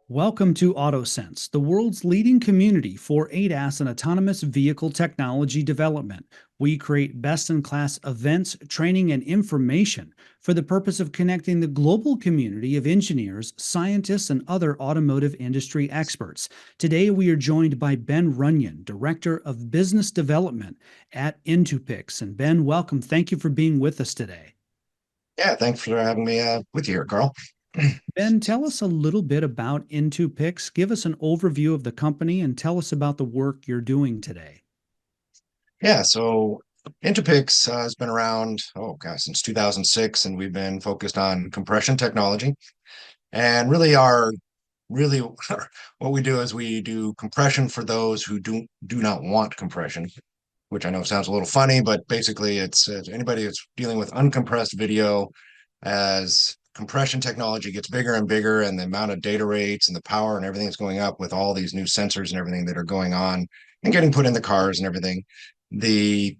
Welcome to AutoSens, the world's leading community for ADAS and autonomous vehicle technology development. We create best-in-class events, training, and information for the purpose of connecting the global community of engineers, scientists, and other automotive industry experts. Today, we are joined by Ben Runyan, Director of Business Development at intoPIX. And Ben, welcome. Thank you for being with us today. Yeah, thanks for having me with you here, Carl. Ben, tell us a little bit about intoPIX. Give us an overview of the company and tell us about the work you're doing today. Yeah, so intoPIX has been around, since 2006, and we've been focused on compression technology. And really what we do is we do compression for those who do not want compression, which I know sounds a little funny, but basically it's anybody that's dealing with uncompressed video. As compression technology gets bigger and bigger, and the amount of data rates and the power and everything that's going up with all these new sensors and everything that are going on and getting put in the cars and everything, the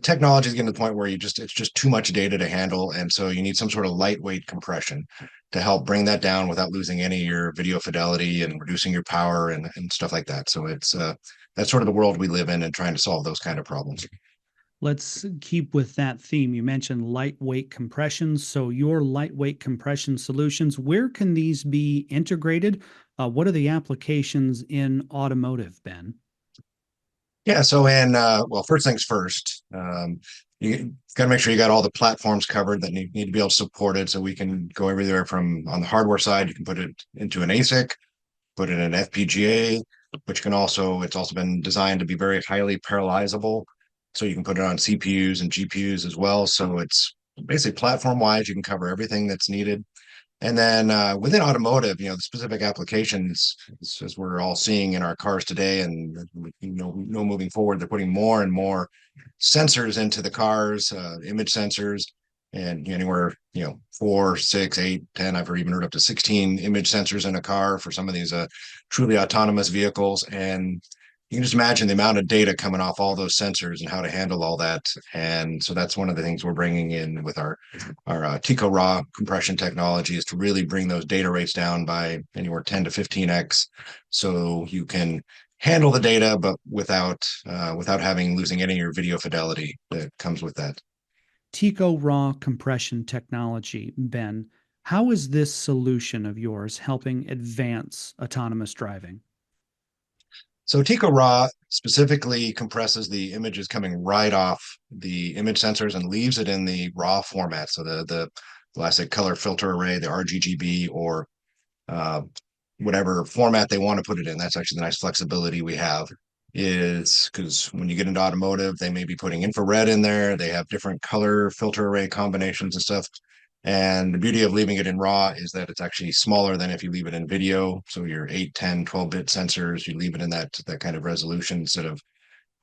technology is getting to the point where it's just too much data to handle, and so you need some sort of lightweight compression to help bring that down without losing any of your video fidelity and reducing your power and stuff like that. So it's that's sort of the world we live in, and trying to solve those kind of problems. Let's keep with that theme. You mentioned lightweight compression. So, your lightweight compression solutions, where can these be integrated? What are the applications in automotive, Ben? Yeah, so first things first, you got to make sure you got all the platforms covered that need to be able to support it. So we can go everywhere from on the hardware side, you can put it into an ASIC, put it in an FPGA, which it's also been designed to be very highly parallelizable. So you can put it on CPUs and GPUs as well. So it's basically platform wise, you can cover everything that's needed. And then within automotive, the specific applications, as we're all seeing in our cars today, and moving forward, they're putting more and more sensors into the cars, image sensors, and anywhere 4, 6, 8, 10. I've even heard up to 16 image sensors in a car for some of these truly autonomous vehicles. And you can just imagine the amount of data coming off all those sensors and how to handle all that. And so that's one of the things we're bringing in with our TicoRaw compression technology, is to really bring those data rates down by anywhere 10 to 15x, so you can handle the data, but without losing any of your video fidelity that comes with that. TicoRaw compression technology, Ben. How is this solution of yours helping advance autonomous driving? So TicoRaw specifically compresses the images coming right off the image sensors and leaves it in the raw format. So the classic color filter array, the RGB, or uh, whatever format they want to put it in. That's actually the nice flexibility we have, is because when you get into automotive, they may be putting infrared in there. They have different color filter array combinations and stuff. And the beauty of leaving it in RAW is that it's actually smaller than if you leave it in video. So your 8, 10, 12-bit sensors, you leave it in that kind of resolution instead of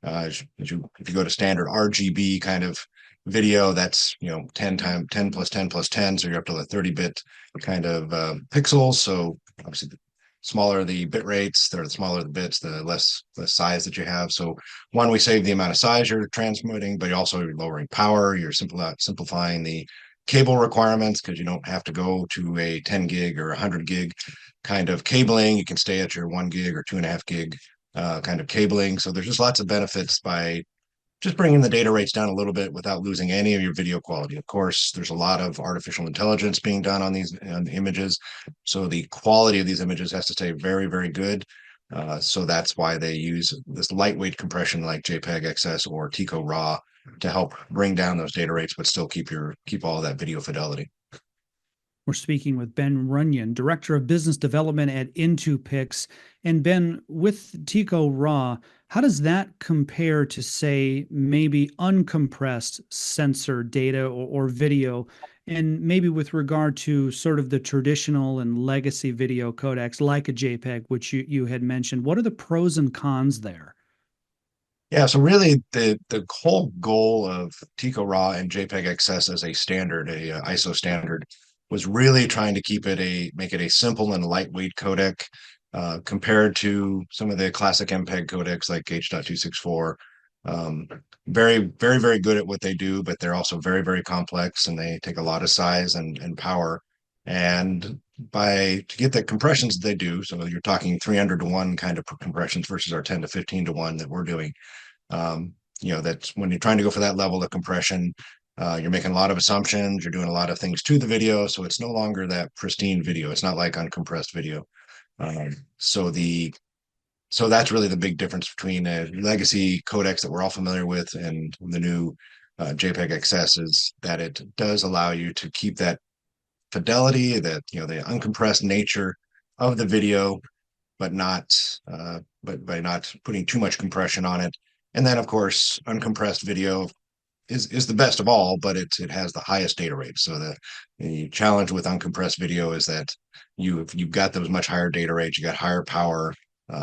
if you go to standard RGB kind of video, that's 10 plus 10 plus 10, so you're up to the 30-bit kind of pixels. So obviously the smaller the bit rates, the smaller the bits, the less size that you have. So one, we save the amount of size you're transmitting, but also you're lowering power, you're simplifying the cable requirements, because you don't have to go to a 10 gig or 100 gig kind of cabling. You can stay at your 1 gig or 2.5 gig kind of cabling. So there's just lots of benefits by just bringing the data rates down a little bit without losing any of your video quality. Of course, there's a lot of artificial intelligence being done on these images, so the quality of these images has to stay very, very good. So that's why they use this lightweight compression like JPEG XS or TicoRaw to help bring down those data rates, but still keep all of that video fidelity. We're speaking with Ben Runyan, Director of Business Development at intoPIX. And Ben, with TicoRaw, how does that compare to, say, maybe uncompressed sensor data or video? And maybe with regard to sort of the traditional and legacy video codecs like a JPEG, which you had mentioned, what are the pros and cons there? Yeah, so really the whole goal of TicoRaw and JPEG XS as a standard, ISO standard, was really trying to make it a simple and lightweight codec, compared to some of the classic MPEG codecs like H.264 Um, very, very, very good at what they do, but they're also very, very complex and they take a lot of size and power. And to get the compressions that they do, so you're talking 300 to 1 kind of compressions versus our 10 to 15 to 1 that we're doing. Um, that's when you're trying to go for that level of compression, you're making a lot of assumptions, you're doing a lot of things to the video, so it's no longer that pristine video. It's not like uncompressed video. Um, so the so that's really the big difference between a legacy codecs that we're all familiar with and the new JPEG XS is that it does allow you to keep that fidelity, that the uncompressed nature of the video, but by not putting too much compression on it. And then, of course, uncompressed video is the best of all, but it has the highest data rate. So the challenge with uncompressed video is that you've got those much higher data rates, you got higher power,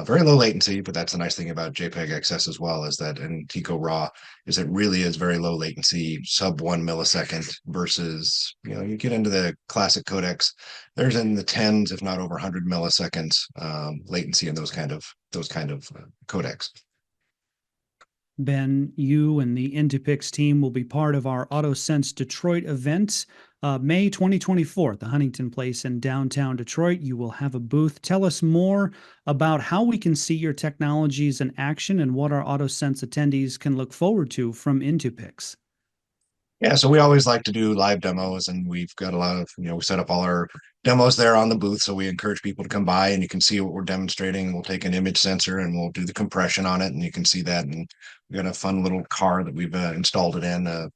very low latency. But that's the nice thing about JPEG XS as well, is that in Tico RAW is it really is very low latency, sub 1 millisecond versus you get into the classic codecs, there's in the tens, if not over 100 milliseconds latency in those kind of codecs. Ben, you and the intoPIX team will be part of our AutoSense Detroit event, May 2024, the Huntington Place in downtown Detroit. You will have a booth. Tell us more about how we can see your technologies in action and what our AutoSense attendees can look forward to from intoPIX. Yeah, so we always like to do live demos, and we've got a lot of, we set up all our demos there on the booth. So we encourage people to come by and you can see what we're demonstrating. We'll take an image sensor and we'll do the compression on it, and you can see that. And we got a fun little car that we've installed it in,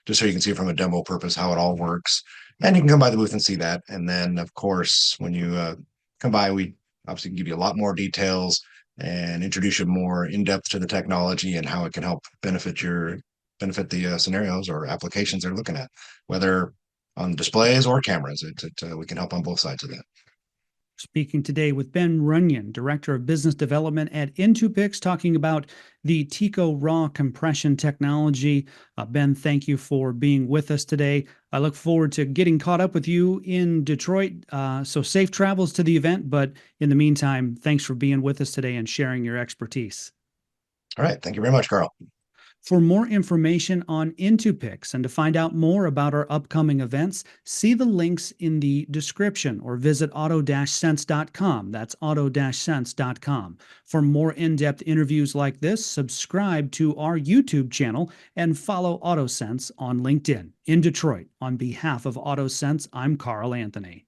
just so you can see from a demo purpose how it all works. And you can come by the booth and see that. And then, of course, when you come by, we obviously can give you a lot more details and introduce you more in depth to the technology and how it can help benefit the scenarios or applications they're looking at, whether on displays or cameras. We can help on both sides of that. Speaking today with Ben Runyan, Director of Business Development at intoPIX, talking about the Tico RAW compression technology. Ben, thank you for being with us today. I look forward to getting caught up with you in Detroit. So safe travels to the event. But in the meantime, thanks for being with us today and sharing your expertise. All right. Thank you very much, Carl. For more information on intoPIX and to find out more about our upcoming events, see the links in the description or visit auto-sense.com. That's auto-sense.com. For more in-depth interviews like this, subscribe to our YouTube channel and follow AutoSense on LinkedIn. In Detroit, on behalf of AutoSense, I'm Carl Anthony.